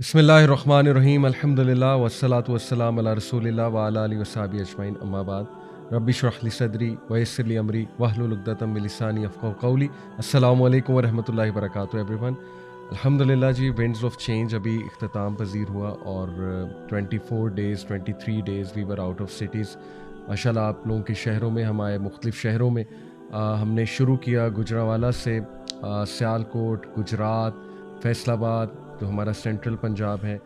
बिस्मिल्लाहिर्रहमानिर्रहीम अल्हम्दुलिल्लाह वस्सलातु वस्सलाम अला रसूलिल्लाह व अला आलिहि वस्हबिहि अजमईन अम्मा बाद रब्बि इश्रह ली सदरी व यस्सिर ली अमरी वहलुल उक़दतम मिन लिसानी यफ़क़हू क़ौली। अस्सलामु अलैकुम व रहमतुल्लाहि व बरकातुहू एवरीवन। अल्हम्दुलिल्लाह जी, विंड्स ऑफ चेंज अभी इख्तिताम पज़ीर हुआ और 24 days 23 days we were out of cities. माशाल्लाह आप लोगों के शहरों में हम आए, मुख्तलिफ़ शहरों में हमने शुरू किया गुजरांवाला से, सियालकोट, गुजरात, फैसलाबाद जो हमारा सेंट्रल पंजाब है,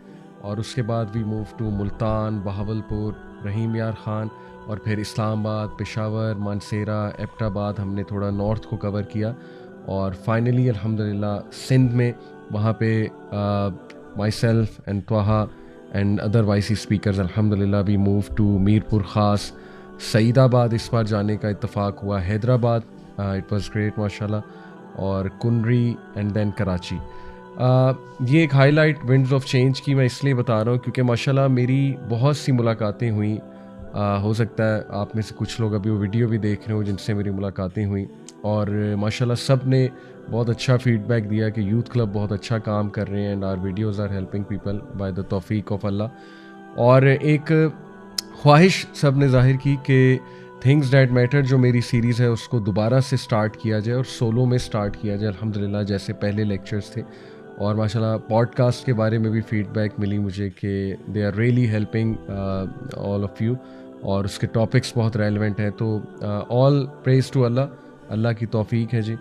और उसके बाद we move to Multan, Bahawalpur, Rahim Yar Khan, और फिर इस्लामाबाद, पेशावर, मानसेरा, एबटाबाद हमने थोड़ा नॉर्थ को कवर किया, और फाइनली अल्हम्दुलिल्लाह सिंध में वहाँ पे myself and Taha and other वाइसी स्पीकर्स अल्हम्दुलिल्लाह we move to Mirpur Khas, Saeedabad इस बार जाने का इत्तफ़ाक़ हुआ, हैदराबाद इट वाज़ ग्रेट माशाल्लाह, और कुनरी एंड देन कराची। ये एक हाईलाइट विंड्स ऑफ चेंज की मैं इसलिए बता रहा हूँ क्योंकि माशाल्लाह मेरी बहुत सी मुलाकातें हुई। हो सकता है आप में से कुछ लोग अभी वो वीडियो भी देख रहे हो जिनसे मेरी मुलाकातें हुई, और माशाल्लाह सब ने बहुत अच्छा फीडबैक दिया कि यूथ क्लब बहुत अच्छा काम कर रहे हैं and our videos are helping people by the तौफीक ऑफ अल्लाह। और एक ख्वाहिश सब ने ज़ाहिर की कि थिंग्स दैट मैटर जो मेरी सीरीज़ है उसको दोबारा से स्टार्ट किया जाए और सोलो में स्टार्ट किया जाए अल्हम्दुलिल्लाह, जैसे पहले लेक्चर्स थे। और माशाल्लाह पॉडकास्ट के बारे में भी फ़ीडबैक मिली मुझे कि they are really helping all of you, और उसके टॉपिक्स बहुत रेलेवेंट हैं। तो all praise to Allah, Allah की तौफ़ीक है जी,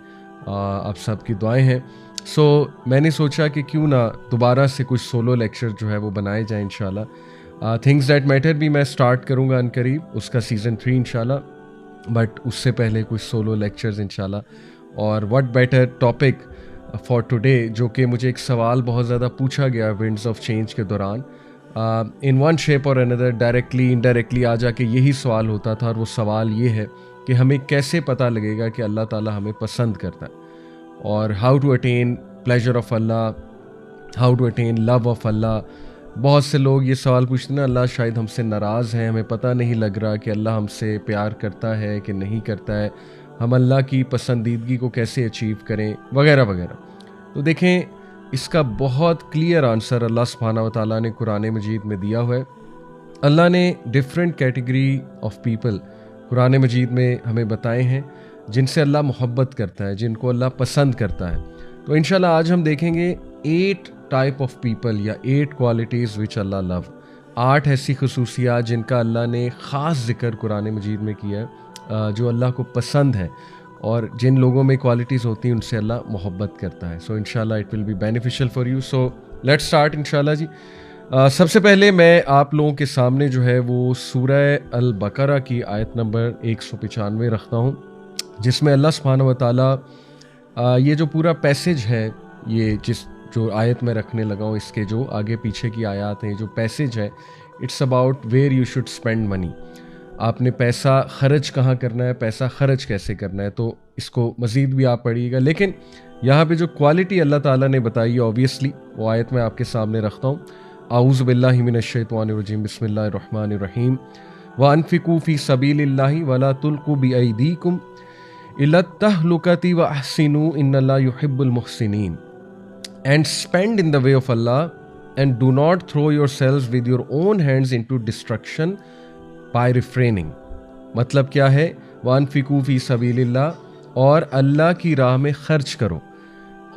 आप सब की दुआएं हैं। सो मैंने सोचा कि क्यों ना दोबारा से कुछ सोलो लेक्चर जो है वो बनाए जाए इंशाल्लाह। थिंग्स दैट मैटर भी मैं स्टार्ट करूँगा अनकरीब, उसका सीज़न 3 इंशाल्लाह, बट उससे पहले कुछ सोलो लेक्चर्स इंशाल्लाह। और what better topic for today, जो कि मुझे एक सवाल बहुत ज़्यादा पूछा गया विंड्स ऑफ चेंज के दौरान, इन वन शेप और अनदर, डायरेक्टली इनडायरेक्टली आ जाके यही सवाल होता था, और वो सवाल ये है कि हमें कैसे पता लगेगा कि अल्लाह ताला हमें पसंद करता है, और how to attain pleasure of Allah, how to attain love of Allah. बहुत से लोग ये सवाल पूछते हैं ना, अल्लाह शायद हमसे नाराज़ है, हमें पता नहीं लग रहा कि अल्लाह हमसे प्यार करता है कि नहीं करता है, हम अल्लाह की पसंदीदगी को कैसे अचीव करें, वगैरह वगैरह। तो देखें, इसका बहुत क्लियर आंसर अल्लाह सुब्हानहू व तआला ने कुरान मजीद में दिया हुआ है। अल्लाह ने different category of people Quran Majeed में हमें बताए हैं जिनसे अल्लाह मोहब्बत करता है, जिनको अल्लाह पसंद करता है। तो इंशाल्लाह आज हम देखेंगे 8 टाइप ऑफ पीपल या 8 क्वालिटीज़ विच अल्लाह लव, 8 ऐसी खसूसियात जिनका अल्लाह ने ख़ास जिक्र कुरान मजीद में किया है, जो अल्लाह को पसंद है, और जिन लोगों में क्वालिटीज़ होती हैं उनसे अल्लाह मोहब्बत करता है। सो इंशाल्लाह it will be beneficial for you. So let's start इंशाल्लाह जी। सबसे पहले मैं आप लोगों के सामने जो है वो सूरह अल बकरा की आयत नंबर 195 रखता हूँ, जिसमें अल्लाह सुब्हानहू व तआला ये जो पूरा पैसेज है, ये जो आयत में रखने लगा हूँ, इसके जो आगे पीछे की आयत हैं, जो पैसेज है, it's about where you should spend money. आपने पैसा खर्च कहाँ करना है, पैसा खर्च कैसे करना है, तो इसको मज़ीद भी आप पढ़िएगा। लेकिन यहाँ पे जो क्वालिटी अल्लाह ताला ने बताई है, ऑब्वियसली वो आयत मैं आपके सामने रखता हूँ। आऊज़ु बिल्लाहि मिनश्शैतानिर्रजीम, बिस्मिल्लाहिर्रहमानिर्रहीम, व अनफ़िकू फ़ी सबीलिल्लाहि वला तुल्क़ू बिअयदीकुम इला तहलुकति व अहसिनू इन्नल्लाहा युहिब्बुल मुहसिनीन, and spend in the way of Allah and do not throw yourselves with your own hands into destruction by refraining. मतलब क्या है, वअनफ़िकू फ़ी सबीलिल्लाह, और अल्लाह की राह में ख़र्च करो।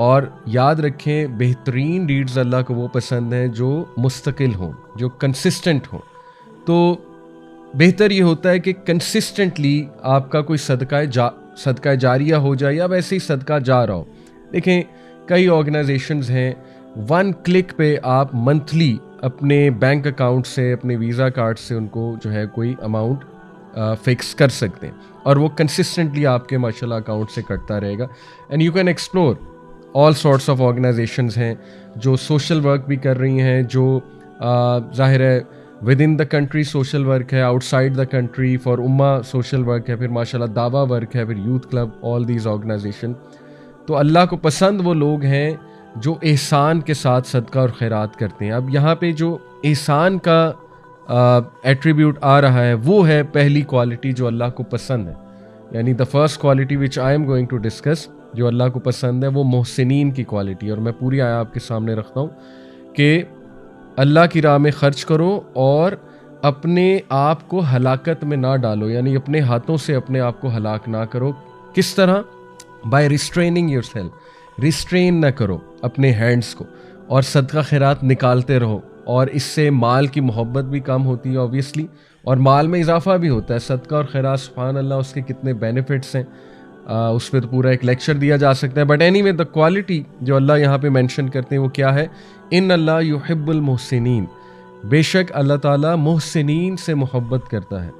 और याद रखें, बेहतरीन डीड्स अल्लाह को वो पसंद हैं जो मुस्तकिल हों, जो कंसिस्टेंट हों। तो बेहतर ये होता है कि कंसिस्टेंटली आपका कोई सदका जारिया हो जाए, या वैसे ही सदका जा रहा हो। देखें, कई ऑर्गेनाइजेशंस हैं, 1 क्लिक पे आप मंथली अपने बैंक अकाउंट से, अपने वीज़ा कार्ड से उनको जो है कोई अमाउंट फ़िक्स कर सकते हैं, और वो कंसिस्टेंटली आपके माशाल्लाह अकाउंट से कटता रहेगा। And you can explore all sorts of organisations हैं जो सोशल वर्क भी कर रही हैं, जो ज़ाहिर है within the country social work है, आउटसाइड द कंट्री फॉर उम्मा सोशल वर्क है, फिर माशाल्लाह दावा वर्क है, फिर youth club, all these organisation. तो अल्लाह को पसंद वो लोग हैं जो एहसान के साथ सदका और खैरात करते हैं। अब यहाँ पे जो एहसान का एट्रीब्यूट आ रहा है, वो है पहली क्वालिटी जो अल्लाह को पसंद है, यानी the first quality which I am going to discuss, जो अल्लाह को पसंद है, वो मोहसिनीन की क्वालिटी। और मैं पूरी आया आपके सामने रखता हूँ कि अल्लाह की राह में खर्च करो और अपने आप को हलाकत में ना डालो, यानी अपने हाथों से अपने आप को हलाक ना करो। किस तरह? By restraining yourself, restrain ना करो अपने हैंड्स को, और सदका खैरात निकालते रहो। और इससे माल की मोहब्बत भी कम होती है ऑब्वियसली, और माल में इजाफा भी होता है। सदका और खैरात, सुभान अल्लाह, उसके कितने बेनिफिट्स हैं, उस पर तो पूरा एक लेक्चर दिया जा सकता है। बट एनीवे, द क्वालिटी जो अल्लाह यहाँ पे मेंशन करते हैं वो क्या है? इन अल्लाह युहिब्बुल मुहसिनीन, बेशक अल्लाह ताला मुहसिनीन से मोहब्बत करता है।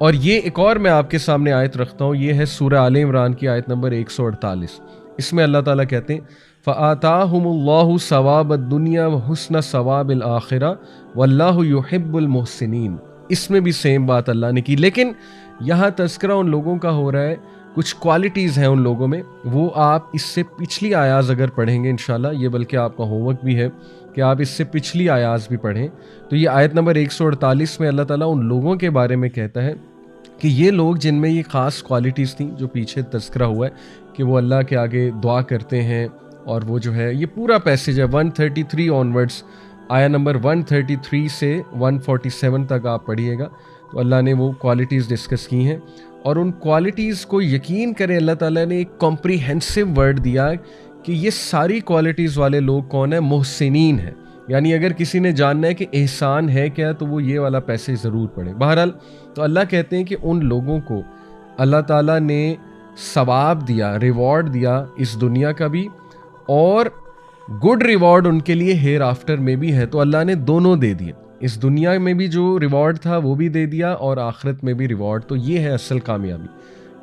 और ये एक और मैं आपके सामने आयत रखता हूँ, ये है सूरह आले इमरान की आयत नंबर 148। इसमें अल्लाह ताला कहते हैं फ़आताहुमुल्लाहु सवाब दुनिया व हुस्न सवाबिल आखिरा वल्लाहु युहिब्बुल मुहसिनीन। इसमें भी सेम बात अल्लाह ने की, लेकिन यहाँ तज़किरा उन लोगों का हो रहा है, कुछ क्वालिटीज़ हैं उन लोगों में, वो आप इससे पिछली आयाज़ अगर पढ़ेंगे इंशाल्लाह, ये बल्कि आपका होमवर्क भी है कि आप इससे पिछली आयाज़ भी पढ़ें, तो ये आयत नंबर 148 में अल्लाह ताला उन लोगों के बारे में कहता है कि ये लोग जिनमें ये ख़ास क्वालिटीज़ थी जो पीछे तज़किरा हुआ है कि वो अल्लाह के आगे दुआ करते हैं, और वो जो है ये पूरा पैसेज है 133 ऑनवर्ड्स, आया नंबर 133 से 147 तक आप पढ़िएगा, तो अल्लाह ने वो क्वालिटीज़ डिस्कस की हैं। और उन क्वालिटीज़ को यकीन करें, अल्लाह ताला ने एक कॉम्प्रिहेंसिव वर्ड दिया कि ये सारी क्वालिटीज़ वाले लोग कौन है? मुहसिनीन है। यानी अगर किसी ने जानना है कि एहसान है क्या, तो वो ये वाला पैसेज ज़रूर पढ़े। बहरहाल, तो अल्लाह कहते हैं कि उन लोगों को अल्लाह ताला ने सवाब दिया, रिवॉर्ड दिया इस दुनिया का भी, और गुड रिवॉर्ड उनके लिए हेयर आफ्टर में भी है। तो अल्लाह ने दोनों दे दिए, इस दुनिया में भी जो रिवॉर्ड था वो भी दे दिया, और आखिरत में भी रिवॉर्ड। तो ये है असल कामयाबी।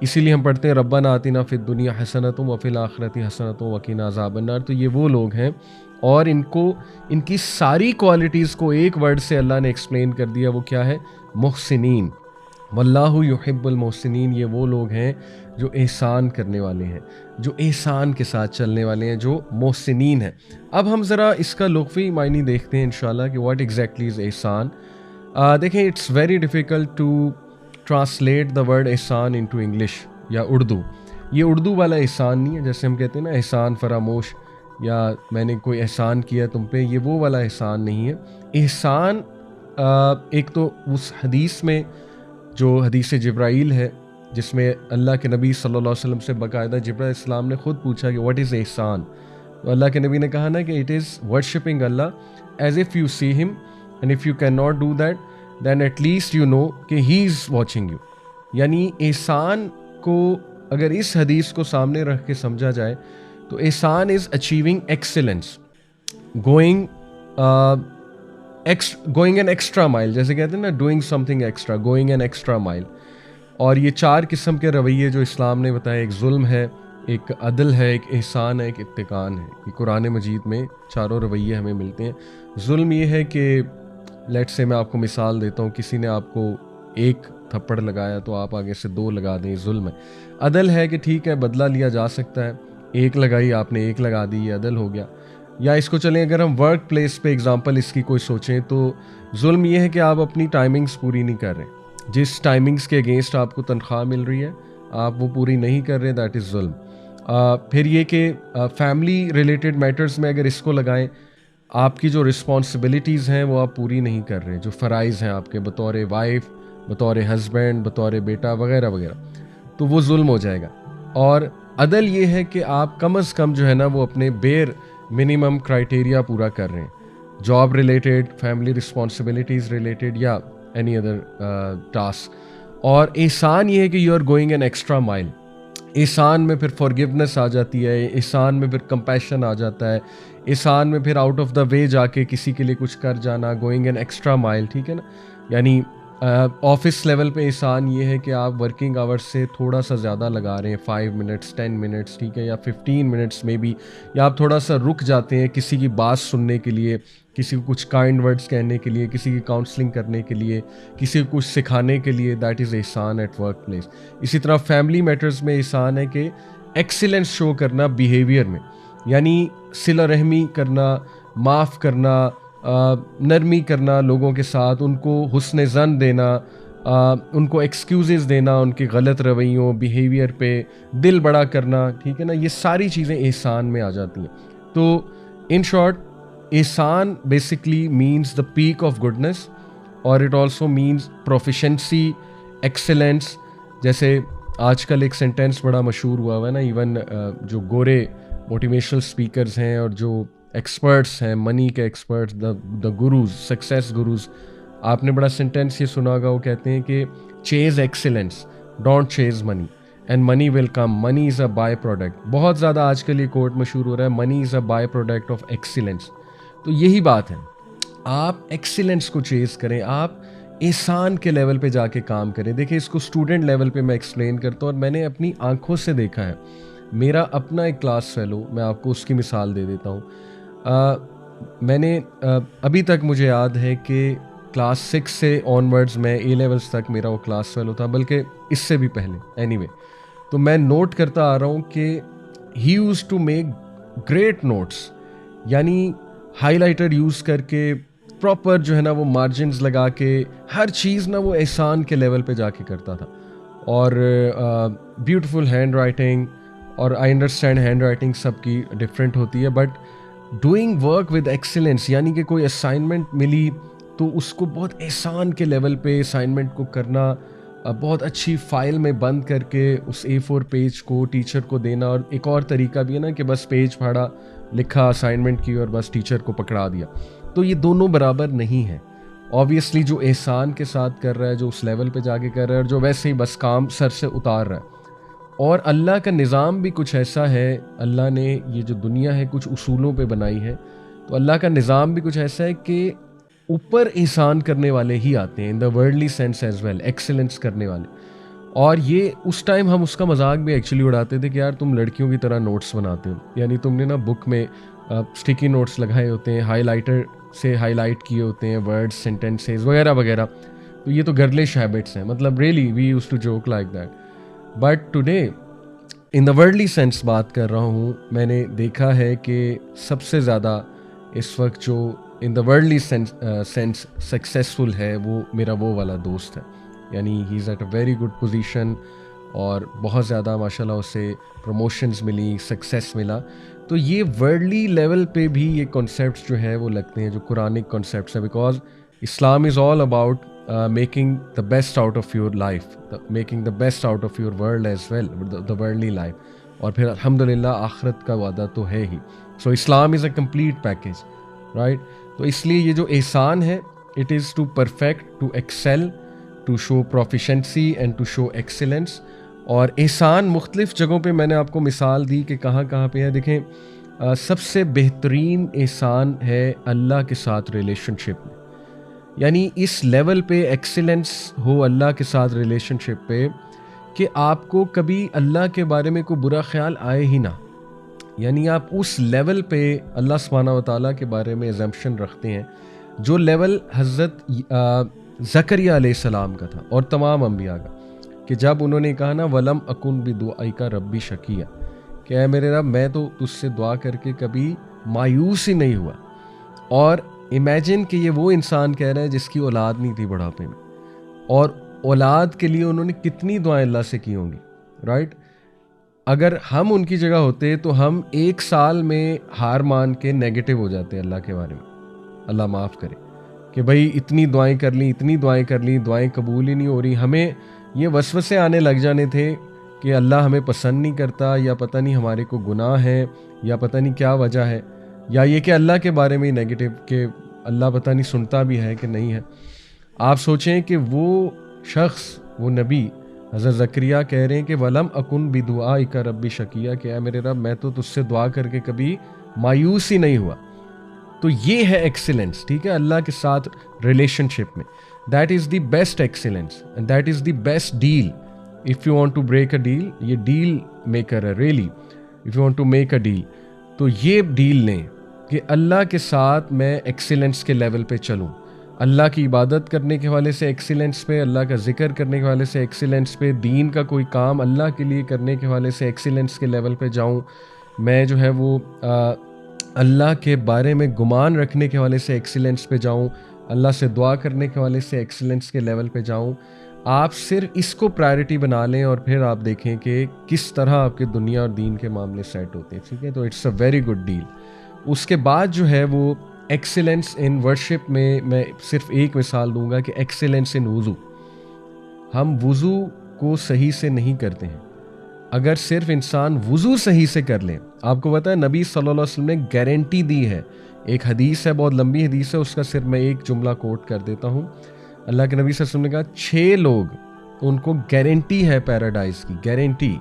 इसीलिए हम पढ़ते हैं रब्बना आतिना फिद दुनिया हसनतुम व फिल आखिरति हसनतुम वकीना अज़ाबन्नार। तो ये वो लोग हैं, और इनको, इनकी सारी क्वालिटीज़ को एक वर्ड से अल्लाह ने एक्सप्लेन कर दिया, वो क्या है? मुहसिनीन। वल्लाहु युहिब्बुल मुहसिनीन, ये वो लोग हैं जो एहसान करने वाले हैं, जो एहसान के साथ चलने वाले हैं, जो मुहसिनीन हैं। अब हम ज़रा इसका लुग़वी मायनी देखते हैं इंशाल्लाह कि व्हाट एग्जैक्टली इज़ एहसान। देखें, it's very difficult to translate the word एहसान इनटू इंग्लिश या उर्दू। ये उर्दू वाला एहसान नहीं है, जैसे हम कहते हैं ना एहसान फरामोश, या मैंने कोई एहसान किया तुम पे, ये वो वाला एहसान नहीं है। एहसान एक तो उस हदीस में जो हदीस जिब्राइल है, जिसमें अल्लाह के नबी सल्लल्लाहु अलैहि वसल्लम से बाकायदा जिब्राइल इस्लाम ने ख़ुद पूछा कि व्हाट इज़ एहसान, तो अल्लाह के नबी ने कहा ना कि it is worshipping Allah as if you see him, and if you can not do that then at least you know कि ही इज़ वॉचिंग यू। यानी एहसान को अगर इस हदीस को सामने रख के समझा जाए तो एहसान is achieving excellence, going going an extra mile, जैसे कहते हैं ना doing something extra, going an extra mile. और ये चार किस्म के रवैये जो इस्लाम ने बताया, एक जुल्म है, एक अदल है, एक एहसान है, एक इत्तिकान है। ये कुरान मजीद में चारों रवैये हमें मिलते हैं। जुल्म ये है कि लेट्स से मैं आपको मिसाल देता हूँ, किसी ने आपको एक थप्पड़ लगाया तो आप आगे से दो लगा दें, जुल्म है। अदल है कि ठीक है, बदला लिया जा सकता है, एक लगाई आपने एक लगा दी, ये अदल हो गया। या इसको चलें, अगर हम वर्क प्लेस पे एग्जांपल इसकी कोई सोचें, तो जुल्म ये है कि आप अपनी टाइमिंग्स पूरी नहीं कर रहे, जिस टाइमिंग्स के अगेंस्ट आपको तनख्वाह मिल रही है आप वो पूरी नहीं कर रहे, दैट इज़ जुल्म। फिर ये कि फैमिली रिलेटेड मैटर्स में अगर इसको लगाएं, आपकी जो रिस्पॉन्सिबिलिटीज़ हैं वो आप पूरी नहीं कर रहे, जो फ़राइज़ हैं आपके बतौर वाइफ, बतौर हस्बैंड, बतौर बेटा वगैरह वगैरह, तो वो जुल्म हो जाएगा। और अदल ये है कि आप कम अज़ कम जो है ना वो अपने बेर मिनिमम क्राइटेरिया पूरा कर रहे हैं, job related, family responsibilities related, या एनी अदर टास्क। और एहसान ये है कि you are going an extra mile. एहसान में फिर फॉरगिवनेस आ जाती है, एहसान में फिर कंपैशन आ जाता है, एहसान में फिर आउट ऑफ द वे जाके किसी के लिए कुछ कर जाना, गोइंग एन एक्स्ट्रा माइल, ठीक है ना। यानी ऑफिस लेवल पे एहसान ये है कि आप वर्किंग आवर्स से थोड़ा सा ज़्यादा लगा रहे हैं, 5 मिनट्स 10 मिनट्स, ठीक है, या 15 मिनट्स में भी, या आप थोड़ा सा रुक जाते हैं किसी की बात सुनने के लिए, किसी को कुछ काइंड वर्ड्स कहने के लिए, किसी की काउंसलिंग करने के लिए, किसी को कुछ सिखाने के लिए, दैट इज़ एहसान एट वर्क प्लेस। इसी तरह फैमिली मैटर्स में एहसान है कि एक्सीलेंस शो करना बिहेवियर में, यानी सिला रहमी करना, माफ़ करना, नरमी करना लोगों के साथ, उनको हुस्न ज़न देना, उनको एक्सक्यूज़ेस देना उनके गलत रवैयों बिहेवियर पे, दिल बड़ा करना, ठीक है ना। ये सारी चीज़ें एहसान में आ जाती हैं। तो इन शॉर्ट एहसान basically means the peak of goodness, और it also means proficiency, excellence. जैसे आजकल एक सेंटेंस बड़ा मशहूर हुआ है ना, इवन जो गोरे मोटिवेशनल स्पीकर्स हैं और जो एक्सपर्ट्स हैं, मनी के experts, the gurus, success gurus, आपने बड़ा सेंटेंस ये सुना होगा, वो कहते हैं कि chase excellence, don't chase money, and money will come, money is a by product. बहुत ज़्यादा आजकल ये कोट मशहूर हो रहा है, money is a by product of excellence. तो यही बात है, आप एक्सीलेंस को चेज करें, आप एहसान के लेवल पे जाके काम करें। देखिए, इसको स्टूडेंट लेवल पे मैं एक्सप्लेन करता हूँ और मैंने अपनी आंखों से देखा है। मेरा अपना एक क्लास फेलो, मैं आपको उसकी मिसाल दे देता हूँ। मैंने अभी तक मुझे याद है कि क्लास 6 से ऑनवर्ड्स मैं ए लेवल्स तक मेरा वो क्लास फेलो था, बल्कि इससे भी पहले। एनीवे, तो मैं नोट करता आ रहा हूँ कि he used to make great notes, यानी हाइलाइटर यूज़ करके प्रॉपर जो है ना वो मार्जिन्स लगा के हर चीज़ ना वो एहसान के लेवल पे जाके करता था। और ब्यूटीफुल हैंड राइटिंग, और आई अंडरस्टैंड हैंड राइटिंग सबकी डिफरेंट होती है, but doing work with excellence, यानी कि कोई असाइनमेंट मिली तो उसको बहुत एहसान के लेवल पे असाइनमेंट को करना, बहुत अच्छी फाइल में बंद करके उस A4 पेज को टीचर को देना। और एक और तरीका भी है ना कि बस पेज फाड़ा, लिखा, असाइनमेंट की और बस टीचर को पकड़ा दिया। तो ये दोनों बराबर नहीं है। ऑब्वियसली जो एहसान के साथ कर रहा है, जो उस लेवल पे जाके कर रहा है, और जो वैसे ही बस काम सर से उतार रहा है। और अल्लाह का निज़ाम भी कुछ ऐसा है, अल्लाह ने ये जो दुनिया है कुछ उसूलों पे बनाई है, तो अल्लाह का निज़ाम भी कुछ ऐसा है कि ऊपर एहसान करने वाले ही आते हैं, in the worldly sense as well, excellence करने वाले। और ये उस टाइम हम उसका मजाक भी एक्चुअली उड़ाते थे कि यार तुम लड़कियों की तरह नोट्स बनाते हो, यानी तुमने ना बुक में स्टिकी नोट्स लगाए होते हैं, हाईलाइटर से हाईलाइट किए होते हैं वर्ड्स, सेंटेंसेस वगैरह वगैरह। तो ये तो गर्लिश हैबिट्स हैं, मतलब really we used to joke like that. But today in the worldly sense बात कर रहा हूँ, मैंने देखा है कि सबसे ज़्यादा इस वक्त जो इन द वर्ल्डली सेंस सक्सेसफुल है वो मेरा वो वाला दोस्त है, यानी he is at a very good position, और बहुत ज़्यादा माशाल्लाह उसे प्रमोशंस मिली, सक्सेस मिला। तो ये वर्ल्डली लेवल पे भी ये कॉन्सेप्ट्स जो है वो लगते हैं जो कुरानिक कॉन्सेप्ट्स हैं, because Islam is all about making the best out of your life, making the best out of your world as well, the worldly life. और फिर अल्हम्दुलिल्लाह आखिरत का वादा तो है ही। So Islam is a complete package, right. तो इसलिए ये जो एहसान है, it is to perfect, to excel, to show proficiency and to show excellence. और एहसान मुख्तलिफ़ जगहों पे मैंने आपको मिसाल दी कि कहाँ कहाँ पे है। देखें, सबसे बेहतरीन एहसान है अल्लाह के साथ रिलेशनशिप में, यानी इस लेवल पे एक्सीलेंस हो अल्लाह के साथ रिलेशनशिप पे कि आपको कभी अल्लाह के बारे में कोई बुरा ख्याल आए ही ना, यानी आप उस लेवल पे अल्लाह सुब्हानहू व तआला के बारे में एजम्पशन रखते हैं जो लेवल हज़रत ज़करिया अलैहिस्सलाम का था और तमाम अंबिया का, कि जब उन्होंने कहा ना वलम अकुन बिदुआइका रब्बी शकिया, कि ऐ मेरे रब मैं तो तुझसे दुआ करके कभी मायूस ही नहीं हुआ। और इमेजिन कि ये वो इंसान कह रहा है जिसकी औलाद नहीं थी बुढ़ापे में, और औलाद के लिए उन्होंने कितनी दुआएं अल्लाह से की होंगी, राइट। अगर हम उनकी जगह होते तो हम एक साल में हार मान के नेगेटिव हो जाते अल्लाह के बारे में, अल्लाह माफ़ करे, कि भाई इतनी दुआएं कर ली, इतनी दुआएं कर ली, दुआएं कबूल ही नहीं हो रही। हमें ये वसवसे आने लग जाने थे कि अल्लाह हमें पसंद नहीं करता, या पता नहीं हमारे को गुनाह है, या पता नहीं क्या वजह है, या ये कि अल्लाह के बारे में नेगेटिव, कि अल्लाह पता नहीं सुनता भी है कि नहीं है। आप सोचें कि वो शख्स, वो नबी हज़रत ज़करिया कह रहे हैं कि वलम अकुन बिदुआइका रब्बी शकिया, कि मेरे रब मैं तो तुझसे दुआ करके कभी मायूस ही नहीं हुआ। तो ये है एक्सीलेंस, ठीक है, अल्लाह के साथ रिलेशनशिप में। That is the best excellence and that is the best deal. If you want to break a deal, ये डील मेकर है really. If you want to make a deal, तो ये डील लें कि अल्लाह के साथ मैं एक्सीलेंस के लेवल पे चलूँ, अल्लाह की इबादत करने के हवाले से एक्सीलेंस पे, अल्लाह का जिक्र करने के हवाले से एक्सीलेंस पे, दीन का कोई काम अल्लाह के लिए करने के हवाले से एक्सीलेंस के लेवल पे जाऊँ। मैं जो है वो अल्लाह के बारे में गुमान रखने के हवाले से एक्सीलेंस पे जाऊँ, अल्लाह से दुआ करने के हवाले से एक्सीलेंस के लेवल पे जाऊँ। आप सिर्फ इसको प्रायोरिटी बना लें और फिर आप देखें कि किस तरह आपके दुनिया और दीन के मामले सेट होते हैं, ठीक है। तो it's a very good deal. उसके बाद जो है वो एक्सीलेंस इन वर्शिप में मैं सिर्फ एक मिसाल दूंगा कि एक्सीलेंस इन वज़ू, हम वज़ू को सही से नहीं करते हैं। अगर सिर्फ इंसान वज़ू सही से कर ले, आपको पता है नबी सल्लल्लाहु अलैहि वसल्लम ने गारंटी दी है, एक हदीस है, बहुत लंबी हदीस है, उसका सिर्फ मैं एक जुमला कोट कर देता हूँ। अल्लाह के नबी सल्लल्लाहु अलैहि वसल्लम ने कहा 6 लोग उनको गारंटी है पैराडाइज की, गारंटी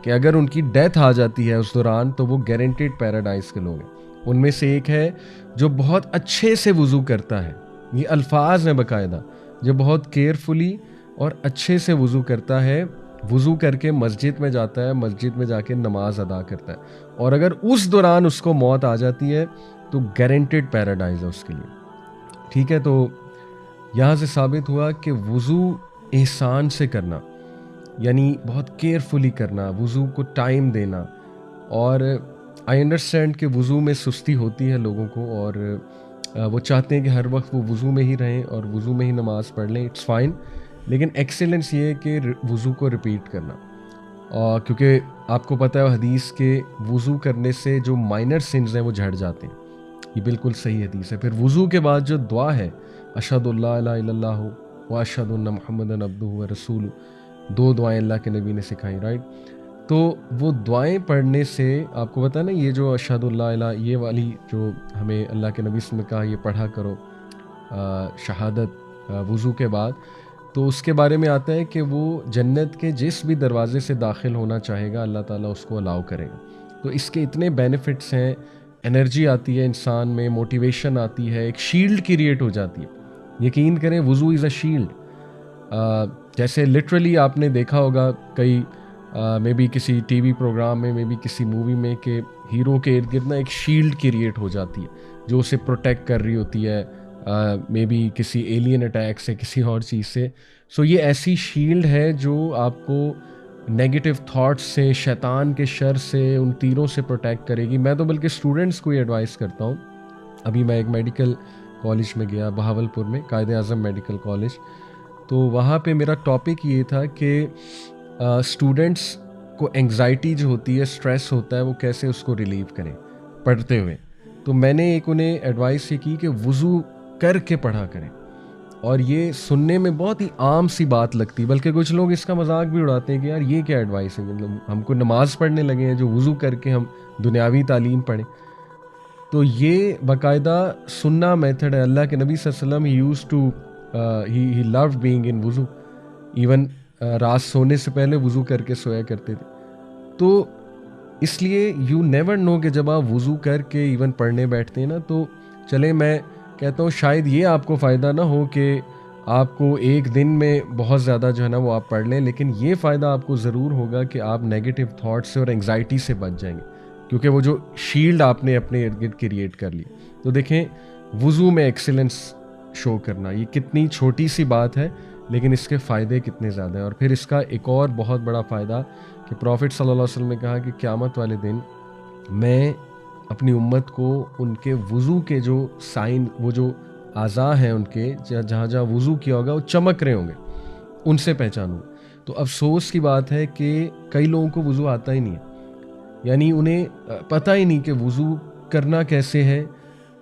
कि अगर उनकी डेथ आ जाती है उस दौरान तो वो गारंटेड पैराडाइज के लोग हैं। उनमें से एक है जो बहुत अच्छे से वज़ू करता है, ये अल्फाज हैं बाकायदा, जो बहुत केयरफुली और अच्छे से वज़ू करता है, वज़ू करके मस्जिद में जाता है, मस्जिद में जाके नमाज अदा करता है, और अगर उस दौरान उसको मौत आ जाती है तो गारंटेड पैराडाइज है उसके लिए। ठीक है, तो यहाँ से साबित हुआ कि वज़ू एहसान से करना, यानी बहुत केयरफुली करना, वज़ू को टाइम देना। और आई अंडरस्टैंड कि वज़ू में सुस्ती होती है लोगों को, और वो चाहते हैं कि हर वक्त वो वज़ू में ही रहें और वज़ू में ही नमाज़ पढ़ लें, इट्स फाइन। लेकिन एक्सीलेंस ये है कि वज़ू को रिपीट करना, और क्योंकि आपको पता है हदीस के वज़ू करने से जो माइनर सिन्स हैं वो झड़ जाते हैं, ये बिल्कुल सही हदीस है। फिर वज़ू के बाद जो दुआ है, अशहदु अल्ला इलाहा इल्लल्लाहु व अशहदु अन्ना मुहम्मदन अब्दुहु व रसूलुहु, 2 दुआएं अल्लाह के नबी ने सिखाई, राइट। तो वो दुआएं पढ़ने से आपको पता है ना, ये जो अशहदु अल्ला इलाहा, ये वाली जो हमें अल्लाह के नबी ने कहा ये पढ़ा करो शहादत वज़ू के बाद, तो उसके बारे में आता है कि वो जन्नत के जिस भी दरवाज़े से दाखिल होना चाहेगा अल्लाह ताला उसको अलाउ करेगा। तो इसके इतने बेनिफिट्स हैं, एनर्जी आती है इंसान में, मोटिवेशन आती है, एक शील्ड क्रिएट हो जाती है। यकीन करें वज़ू इज़ अ शील्ड। जैसे लिटरली आपने देखा होगा कई मे बी किसी टीवी प्रोग्राम में, मे बी किसी मूवी में, कि हीरो के इर्द गिर्द ना एक शील्ड क्रिएट हो जाती है जो उसे प्रोटेक्ट कर रही होती है, मे बी किसी एलियन अटैक से, किसी और चीज़ से। सो ये ऐसी शील्ड है जो आपको नेगेटिव थॉट्स से, शैतान के शर से, उन तीरों से प्रोटेक्ट करेगी। मैं तो बल्कि स्टूडेंट्स को ही एडवाइस करता हूँ। अभी मैं एक मेडिकल कॉलेज में गया बहावलपुर में, कायदे आज़म मेडिकल कॉलेज, तो वहाँ पे मेरा टॉपिक ये था कि स्टूडेंट्स को एंग्जाइटी जो होती है, स्ट्रेस होता है, वो कैसे उसको रिलीव करें पढ़ते हुए। तो मैंने एक उन्हें एडवाइस ये की कि वज़ू करके पढ़ा करें, और ये सुनने में बहुत ही आम सी बात लगती, बल्कि कुछ लोग इसका मजाक भी उड़ाते हैं कि यार ये क्या एडवाइस है, मतलब हमको नमाज़ पढ़ने लगे हैं जो वज़ू करके हम दुनियावी तालीम पढ़ें। तो ये बाकायदा सुन्ना मेथड है। अल्लाह के नबी सल्लल्लाहु अलैहि वसल्लम he used to he loved being in वज़ू, इवन रात सोने से पहले वज़ू करके सोया करते थे। तो इसलिए यू नेवर नो कि जब आप वज़ू करके इवन पढ़ने बैठते हैं ना, तो चले मैं कहता हूँ शायद ये आपको फ़ायदा ना हो कि आपको एक दिन में बहुत ज़्यादा जो है ना वो आप पढ़ लें, लेकिन ये फ़ायदा आपको ज़रूर होगा कि आप नेगेटिव थॉट से और एंग्जाइटी से बच जाएंगे, क्योंकि वो जो शील्ड आपने अपने इर्द गिर्द क्रिएट कर ली। तो देखें वज़ू में एक्सीलेंस शो करना, ये कितनी छोटी सी बात है, लेकिन इसके फ़ायदे कितने ज़्यादा हैं। और फिर इसका एक और बहुत बड़ा फ़ायदा कि प्रॉफिट सल्लल्लाहु अलैहि वसल्लम ने कहा कि क़यामत वाले दिन मैं अपनी उम्मत को उनके वज़ू के जो साइन, वो जो आज़ा हैं उनके, जहाँ जहाँ वज़ू किया होगा वो चमक रहे होंगे, उनसे पहचानूँ। तो अफसोस की बात है कि कई लोगों को वज़ू आता ही नहीं है, यानी उन्हें पता ही नहीं कि वज़ू करना कैसे है,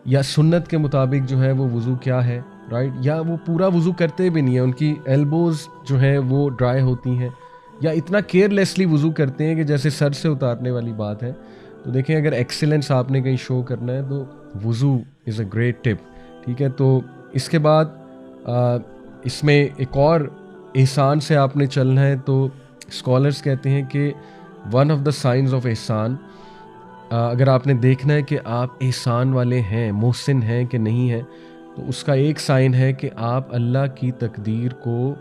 या सुन्नत के मुताबिक जो है वो वज़ू क्या है, राइट। या वो पूरा वज़ू करते भी नहीं है, उनकी एल्बोज़ जो हैं वो ड्राई होती हैं, या इतना केयरलेसली वज़ू करते हैं कि जैसे सर से उतारने वाली बात है। तो देखें अगर एक्सीलेंस आपने कहीं शो करना है तो वज़ू इज़ अ ग्रेट टिप, ठीक है। तो इसके बाद इसमें एक और एहसान से आपने चलना है, तो स्कॉलर्स कहते हैं कि one of the science of एहसान, अगर आपने देखना है कि आप एहसान वाले हैं, मोहसिन हैं कि नहीं हैं, तो उसका एक साइन है कि आप अल्लाह की तकदीर को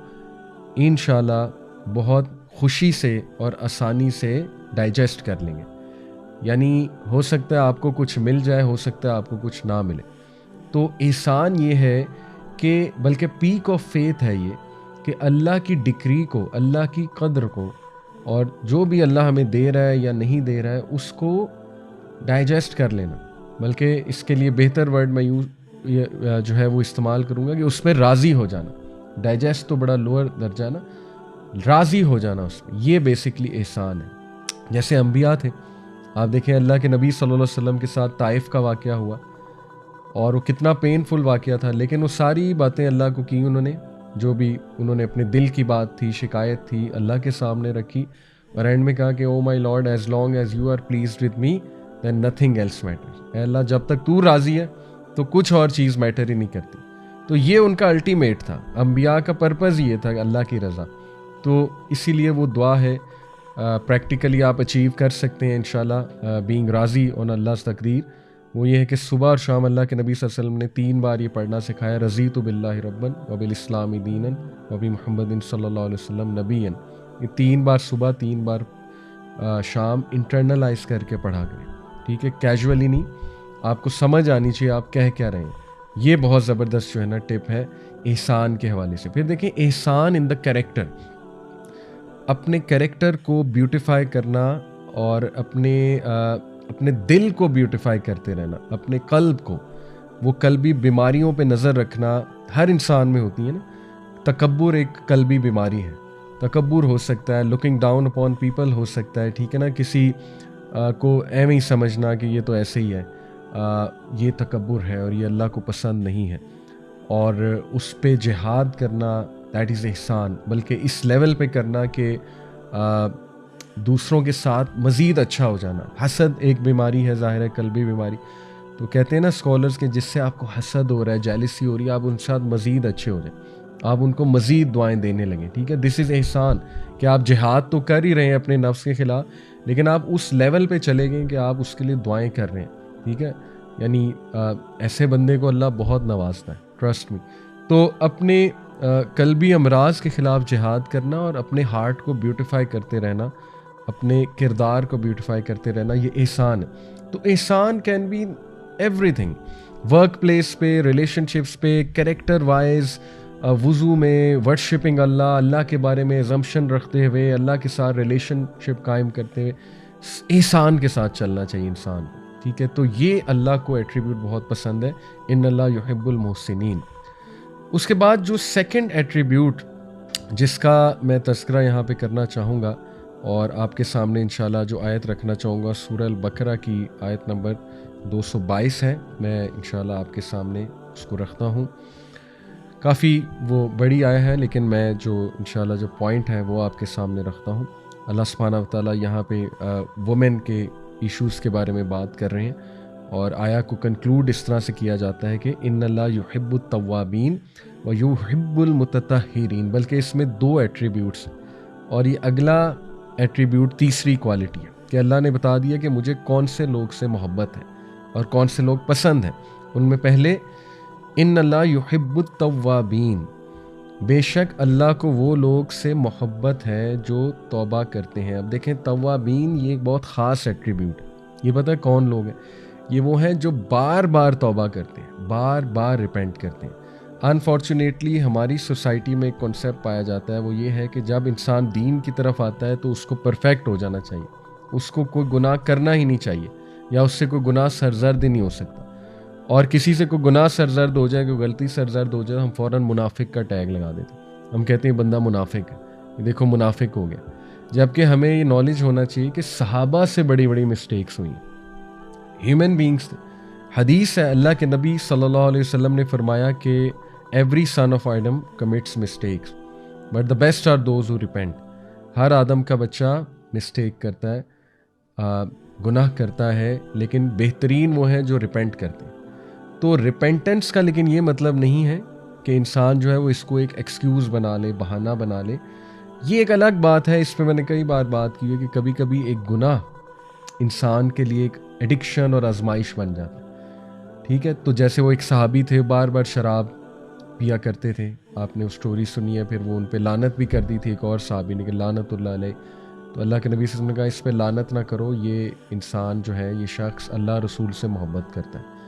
इंशाल्लाह बहुत खुशी से और आसानी से डाइजेस्ट कर लेंगे। यानी हो सकता है आपको कुछ मिल जाए, हो सकता है आपको कुछ ना मिले। तो एहसान ये है कि बल्कि पीक ऑफ फेथ है ये, कि अल्लाह की डिक्री को, अल्लाह की कद्र को, और जो भी अल्लाह हमें दे रहा है या नहीं दे रहा है उसको डाइजेस्ट कर लेना। बल्कि इसके लिए बेहतर वर्ड मैं जो है वो इस्तेमाल करूँगा कि उसमें राज़ी हो जाना। डाइजेस्ट तो बड़ा लोअर दर्जा ना, राज़ी हो जाना उसमें, ये बेसिकली एहसान है। जैसे अंबिया थे, आप देखें अल्लाह के नबी सल्लल्लाहु अलैहि वसल्लम के साथ ताइफ का वाक़या हुआ, और वो कितना पेनफुल वाक़या था, लेकिन वो सारी बातें अल्लाह को की उन्होंने, जो भी उन्होंने अपने दिल की बात थी, शिकायत थी, अल्लाह के सामने रखी और एंड में कहा कि oh my lord, as long as you are pleased with me then nothing else matters. Allah, जब तक तू राज़ी है तो कुछ और चीज़ मैटर ही नहीं करती। तो ये उनका अल्टीमेट था, अंबिया का पर्पज़ ये था, अल्लाह की रज़ा। तो इसीलिए वो दुआ है, प्रैक्टिकली आप अचीव कर सकते हैं इंशाल्लाह, बीइंग राज़ी ऑन अल्लाह's तकदीर। वो ये है कि सुबह और शाम अल्लाह के नबी सल्लल्लाहु अलैहि वसल्लम ने 3 बार ये पढ़ना सिखाया, रज़ीतु बिल्लाहि रब्बन व बिल इस्लामी दीनन व बि मुहम्मदिन सल्लल्लाहु अलैहि वसल्लम नबियन। ये 3 बार सुबह, 3 बार शाम इंटरनलाइज करके पढ़ा करें, ठीक है, कैजुअली नहीं, आपको समझ आनी चाहिए आप कह क्या रहे हैं। ये बहुत ज़बरदस्त जो है ना टिप है एहसान के हवाले से। फिर देखिए एहसान इन द कैरेक्टर, अपने कैरेक्टर को ब्यूटिफाई करना और अपने दिल को ब्यूटिफाई करते रहना, अपने कल्ब को, वो कल्बी बीमारियों पे नज़र रखना हर इंसान में होती है ना। तकब्बुर एक कल्बी बीमारी है, तकब्बुर हो सकता है, लुकिंग डाउन अपॉन पीपल हो सकता है, ठीक है ना, किसी को एवं ही समझना कि ये तो ऐसे ही है, ये तकब्बुर है और ये अल्लाह को पसंद नहीं है, और उस पे जिहाद करना, दैट इज़ एहसान। बल्कि इस लेवल पे करना कि दूसरों के साथ मज़ीद अच्छा हो जाना। हसद एक बीमारी है, ज़ाहिर है, कल्बी बीमारी। तो कहते हैं ना स्कॉलर्स के, जिससे आपको हसद हो रहा है, जेलिसी हो रही है, आप उनके साथ मज़ीद अच्छे हो जाए, आप उनको मज़ीद दुआएं देने लगें, ठीक है। दिस इज़ एहसान कि आप जिहाद तो कर ही रहे हैं अपने नफ्स के ख़िलाफ़, लेकिन आप उस लेवल पे चले गए कि आप उसके लिए दुआएं कर रहे हैं, ठीक है। यानी ऐसे बंदे को अल्लाह बहुत नवाजता है, ट्रस्ट मी। तो अपने कल्बी अमराज के ख़िलाफ़ जिहाद करना और अपने हार्ट को ब्यूटिफाई करते रहना, अपने किरदार को ब्यूटिफाई करते रहना, ये एहसान है। तो एहसान can be everything, work place पे, रिलेशनशिप्स पे, कैरेक्टर वाइज, वज़ू में, वर्शिपिंग अल्लाह, अल्लाह के बारे में अजम्पशन रखते हुए, अल्लाह के साथ रिलेशनशिप कायम करते हुए एहसान के साथ चलना चाहिए इंसान, ठीक है। तो ये अल्लाह को एट्रीब्यूट बहुत पसंद है, इन्नल्लाह युहिब्बुल मुहसिनीन। उसके बाद जो सेकंड एट्रीब्यूट जिसका मैं तज़किरा यहाँ पे करना चाहूँगा और आपके सामने इंशाल्लाह जो आयत रखना चाहूँगा, सूरह अल-बकरा की आयत नंबर 222 है, मैं इंशाल्लाह आपके सामने उसको रखता हूँ। काफ़ी वो बड़ी आयत है, लेकिन मैं जो इंशाल्लाह जो पॉइंट है वो आपके सामने रखता हूँ। अल्लाह सुब्हानहू व तआला यहाँ पे वुमेन के इश्यूज़ के बारे में बात कर रहे हैं और आया को कंक्लूड इस तरह से किया जाता है कि इन्नल्लाह युहिब्बुत तव्वाबीन व युहिब्बुल मुतत्तहिरीन। बल्कि इसमें 2 एट्रीब्यूट्स और ये अगला एट्रीब्यूट तीसरी क्वालिटी है कि अल्लाह ने बता दिया कि मुझे कौन से लोग से मोहब्बत है और कौन से लोग पसंद हैं। उनमें पहले इन्नल्लाह युहिब्बुत तव्वाबीन, बेशक अल्लाह को वो लोग से मोहब्बत है जो तौबा करते हैं। अब देखें तव्वाबीन ये एक बहुत ख़ास एट्रीब्यूट है। ये पता है कौन लोग हैं? ये वो हैं जो बार बार तौबा करते हैं, बार बार रिपेंट करते हैं। अनफॉर्चुनेटली हमारी सोसाइटी में एक कॉन्सेप्ट पाया जाता है, वो ये है कि जब इंसान दीन की तरफ आता है तो उसको परफेक्ट हो जाना चाहिए, उसको कोई गुनाह करना ही नहीं चाहिए, या उससे कोई गुनाह सरजर्द ही नहीं हो सकता। और किसी से कोई गुनाह सरजर्द हो जाए, कोई गलती सरजर्द हो जाए, हम फ़ौरन मुनाफिक का टैग लगा देते हैं। हम कहते हैं बंदा मुनाफिक है, ये देखो मुनाफिक हो गया। जबकि हमें ये नॉलेज होना चाहिए कि सहाबा से बड़ी बड़ी मिस्टेक्स हुई, ह्यूमन बींग्स। हदीस है, अल्लाह के नबी सल्लल्लाहु अलैहि वसल्लम ने फरमाया कि every son of Adam commits mistakes but the best are those who repent. हर आदम का बच्चा मिस्टेक करता है, गुनाह करता है, लेकिन बेहतरीन वो हैं जो रिपेंट करते हैं। तो रिपेंटेंस का लेकिन ये मतलब नहीं है कि इंसान जो है वो इसको एक एक्सक्यूज़ बना ले, बहाना बना ले। ये एक अलग बात है, इस पर मैंने कई बार बात की है कि कभी कभी एक गुनाह इंसान के लिए एक एडिक्शन और आजमाइश बन जाता है, ठीक है। तो जैसे वो एक सहाबी थे, बार बार शराब पिया करते थे, आपने वो स्टोरी सुनी है। फिर वो उन पे लानत भी कर दी थी एक और सहाबी ने कि लानतुल्लाह अलैह। तो अल्लाह के नबी सल्लल्लाहु अलैहि वसल्लम ने कहा इस पे लानत ना करो, ये इंसान जो है, ये शख्स अल्लाह रसूल से मोहब्बत करता है।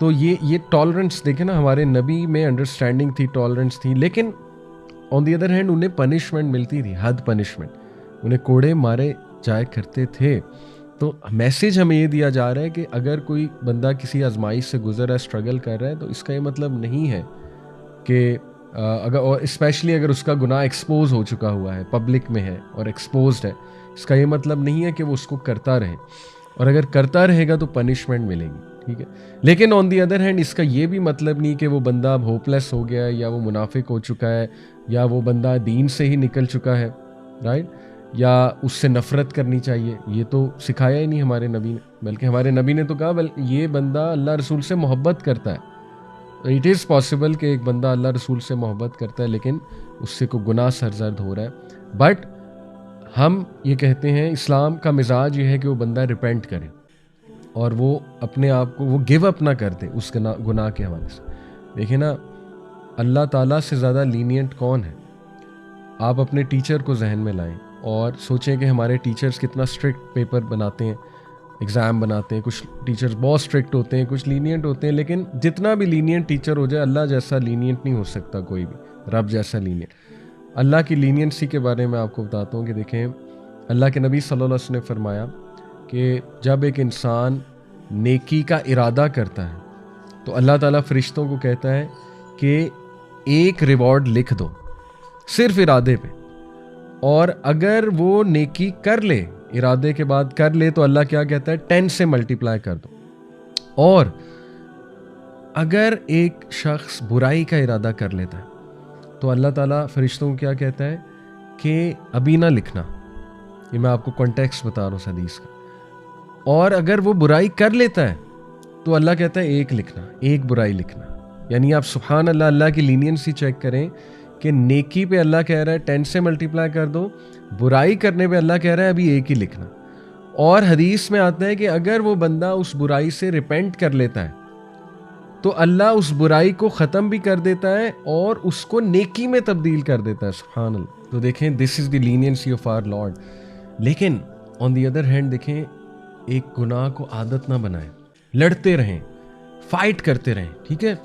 तो ये टॉलरेंस देखें ना, हमारे नबी में अंडरस्टैंडिंग थी, टॉलरेंस थी, लेकिन ऑन दी अदर हैंड उन्हें पनिशमेंट मिलती थी, हद पनिशमेंट, उन्हें कोड़े मारे जाया करते थे। तो मैसेज हमें ये दिया जा रहा है कि अगर कोई बंदा किसी आजमाइश से गुजर रहा है, स्ट्रगल कर रहा है, तो इसका ये मतलब नहीं है कि अगर, और स्पेशली अगर उसका गुनाह एक्सपोज हो चुका हुआ है, पब्लिक में है और एक्सपोज्ड है, इसका ये मतलब नहीं है कि वो उसको करता रहे, और अगर करता रहेगा तो पनिशमेंट मिलेगी। ठीक है। लेकिन ऑन दी अदर हैंड इसका ये भी मतलब नहीं कि वो बंदा अब होपलेस हो गया है, या वो मुनाफिक हो चुका है, या वो बंदा दीन से ही निकल चुका है, राइट, या उससे नफ़रत करनी चाहिए। ये तो सिखाया ही नहीं हमारे नबी ने, बल्कि हमारे नबी ने तो कहा ये बंदा अल्लाह रसूल से मोहब्बत करता है। इट इज़ पॉसिबल कि एक बंदा अल्लाह रसूल से मोहब्बत करता है लेकिन उससे कोई गुनाह सरजर्द हो रहा है, बट हम ये कहते हैं इस्लाम का मिजाज ये है कि वो बंदा रिपेंट करे और वो अपने आप को वो गिव अप ना कर दे उस गुनाह के हवाले से। देखिए ना, अल्लाह ताला से ज़्यादा लीनियंट कौन है? आप अपने टीचर को जहन में लाएं और सोचें कि हमारे टीचर्स कितना स्ट्रिक्ट पेपर बनाते हैं, एग्ज़ाम बनाते हैं। कुछ टीचर्स बहुत स्ट्रिक्ट होते हैं, कुछ लीनियंट होते हैं, लेकिन जितना भी लीनियंट टीचर हो जाए, अल्लाह जैसा लीनियंट नहीं हो सकता कोई भी, रब जैसा लीनियंट। अल्लाह की लीनियंसी के बारे में आपको बताता हूँ कि देखें, अल्लाह के नबी सल्लल्लाहु अलैहि वसल्लम ने फरमाया कि जब एक इंसान नेकी का इरादा करता है तो अल्लाह ताला फरिश्तों को कहता है कि एक रिवॉर्ड लिख दो सिर्फ इरादे पे, और अगर वो नेकी कर ले, इरादे के बाद कर ले, तो अल्लाह क्या कहता है, 10 से मल्टीप्लाई कर दो। और अगर एक शख्स बुराई का इरादा कर लेता है तो अल्लाह ताला फरिश्तों को क्या कहता है कि अभी ना लिखना। ये मैं आपको कॉन्टेक्स्ट बता रहा हूँ हदीस का। और अगर वो बुराई कर लेता है तो अल्लाह कहता है एक लिखना, एक बुराई लिखना। यानी आप सुभान अल्लाह, अल्लाह की लीनियंसी चेक करें कि नेकी पे अल्लाह कह रहा है 10 से मल्टीप्लाई कर दो, बुराई करने पे अल्लाह कह रहा है अभी एक ही लिखना। और हदीस में आता है कि अगर वो बंदा उस बुराई से रिपेंट कर लेता है तो अल्लाह उस बुराई को ख़त्म भी कर देता है और उसको नेकी में तब्दील कर देता है। सुभान अल्लाह। तो देखें, this is the leniency of our lord. लेकिन ऑन दी अदर हैंड देखें, एक गुनाह को आदत ना बनाएं, लड़ते रहें, फाइट करते रहें, ठीक है।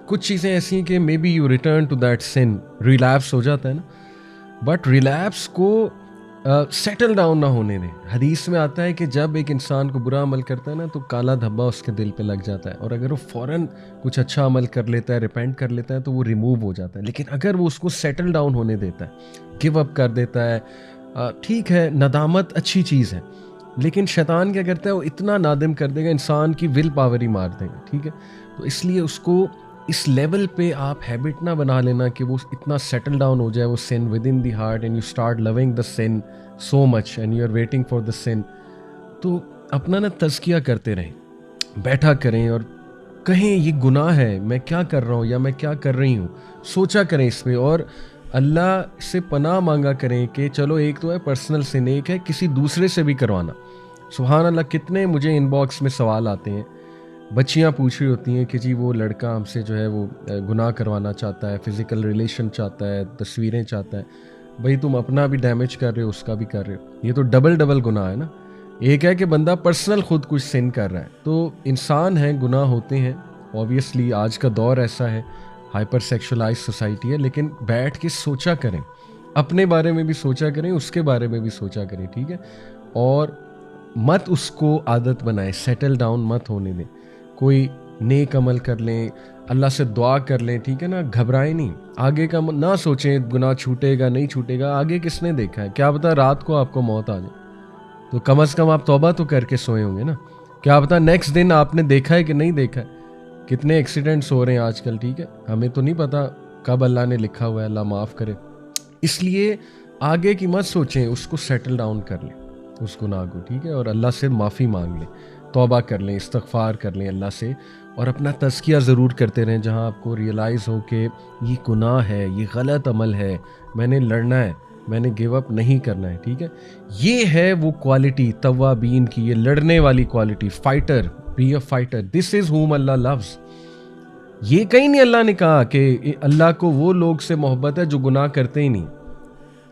कुछ चीज़ें ऐसी हैं कि maybe you return to that sin, relapse हो जाता है ना, बट रिलैप्स को सेटल डाउन ना होने दें। हदीस में आता है कि जब एक इंसान को बुरा अमल करता है ना, तो काला धब्बा उसके दिल पे लग जाता है, और अगर वो फ़ौरन कुछ अच्छा अमल कर लेता है, रिपेंट कर लेता है, तो वो रिमूव हो जाता है। लेकिन अगर वो उसको सेटल डाउन होने देता है, गिव अप कर देता है, ठीक है, नदामत अच्छी चीज़ है, लेकिन शैतान क्या करता है, वो इतना नादिम कर देगा, इंसान की विल पावर ही मार देगा, ठीक है। तो इसलिए उसको इस लेवल पे आप हैबिट ना बना लेना कि वो इतना सेटल डाउन हो जाए, वो sin within the heart, and you start loving the sin so much and you are waiting for the sin. तो अपना ना तज़किया करते रहें, बैठा करें और कहें ये गुनाह है, मैं क्या कर रहा हूँ या मैं क्या कर रही हूँ, सोचा करें इस पे, और अल्लाह से पनाह मांगा करें कि चलो एक तो है पर्सनल सिन, एक है किसी दूसरे से भी करवाना। सुभान अल्लाह, कितने मुझे इनबॉक्स में सवाल आते हैं, बच्चियां पूछ रही होती हैं कि जी वो लड़का हमसे जो है वो गुनाह करवाना चाहता है, फ़िज़िकल रिलेशन चाहता है, तस्वीरें चाहता है। भाई तुम अपना भी डैमेज कर रहे हो, उसका भी कर रहे हो, ये तो डबल डबल गुनाह है ना। एक है कि बंदा पर्सनल खुद कुछ सिन कर रहा है, तो इंसान है, गुनाह होते हैं, ऑब्वियसली आज का दौर ऐसा है, हाइपर सेक्शुअलाइज सोसाइटी है, लेकिन बैठ के सोचा करें, अपने बारे में भी सोचा करें, उसके बारे में भी सोचा करें, ठीक है। और मत उसको आदत बनाए, सेटल डाउन मत होने दें। कोई नेक अमल कर लें, अल्लाह से दुआ कर लें, ठीक है ना, घबराएं नहीं, आगे का ना सोचें गुनाह छूटेगा नहीं छूटेगा, आगे किसने देखा है, क्या पता रात को आपको मौत आ जाए, तो कम से कम आप तौबा तो करके सोए होंगे ना। क्या पता नेक्स्ट दिन आपने देखा है कि नहीं देखा है। कितने एक्सीडेंट्स हो रहे हैं आजकल, ठीक है, हमें तो नहीं पता कब अल्लाह ने लिखा हुआ है, अल्लाह माफ़ करे। इसलिए आगे की मत सोचें, उसको सेटल डाउन कर लें उस गुनाह को, ठीक है, और अल्लाह से माफ़ी मांग लें, तौबा कर लें, इस्तग़फ़ार कर लें अल्लाह से, और अपना तज़किया ज़रूर करते रहें जहाँ आपको रियलाइज़ हो कि ये गुनाह है, ये गलत अमल है, मैंने लड़ना है, मैंने गिव अप नहीं करना है, ठीक है। ये है वो क्वालिटी तव्वाबीन की, ये लड़ने वाली quality, fighter, be a fighter, this is हुम अल्लाह लव्स। ये कहीं नहीं अल्लाह ने कहा कि अल्लाह को वो लोग से मोहब्बत है जो गुनाह करते ही नहीं,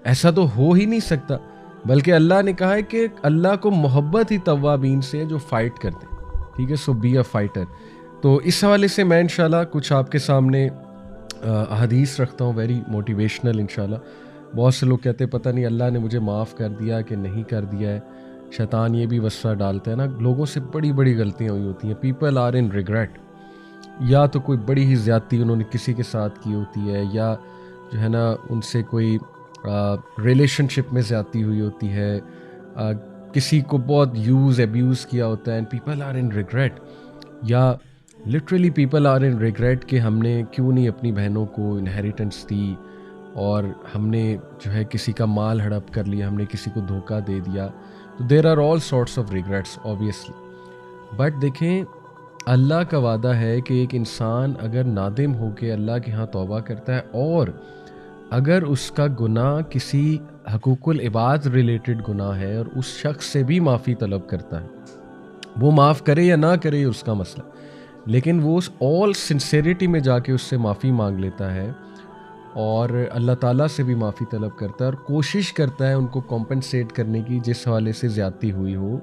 ऐसा तो हो ही नहीं सकता, बल्कि अल्लाह ने कहा है कि अल्लाह को मोहब्बत ही तव्वाबीन से है जो फाइट करते हैं, ठीक है। सो बी अ फाइटर। तो इस हवाले से मैं इंशाल्लाह कुछ आपके सामने हदीस रखता हूँ, वेरी मोटिवेशनल इंशाल्लाह। बहुत से लोग कहते हैं पता नहीं अल्लाह ने मुझे माफ़ कर दिया कि नहीं कर दिया है। शैतान ये भी वसवा डालता है ना, लोगों से बड़ी बड़ी गलतियाँ हुई होती हैं, पीपल आर इन रिग्रेट, या तो कोई बड़ी ही ज़्यादती उन्होंने किसी के साथ की होती है, या जो है ना उनसे कोई रिलेशनशिप में ज़्यादती हुई होती है, किसी को बहुत यूज़ अब्यूज़ किया होता है and people are in regret, या literally people are in regret कि हमने क्यों नहीं अपनी बहनों को इनहेरिटेंस दी, और हमने जो है किसी का माल हड़प कर लिया, हमने किसी को धोखा दे दिया। तो there are all sorts of regrets obviously. But देखें, अल्लाह का वादा है कि एक इंसान अगर नादिम होकर अल्लाह के यहाँ तौबा करता है, और अगर उसका गुनाह किसी हकूकुल इबाद रिलेटेड गुनाह है और उस शख्स से भी माफ़ी तलब करता है, वो माफ़ करे या ना करे ये उसका मसला, लेकिन वो उस ऑल सिंसेरिटी में जाके उससे माफ़ी मांग लेता है और अल्लाह ताला से भी माफ़ी तलब करता है और कोशिश करता है उनको कॉम्पनसेट करने की जिस हवाले से ज़्यादती हुई हो,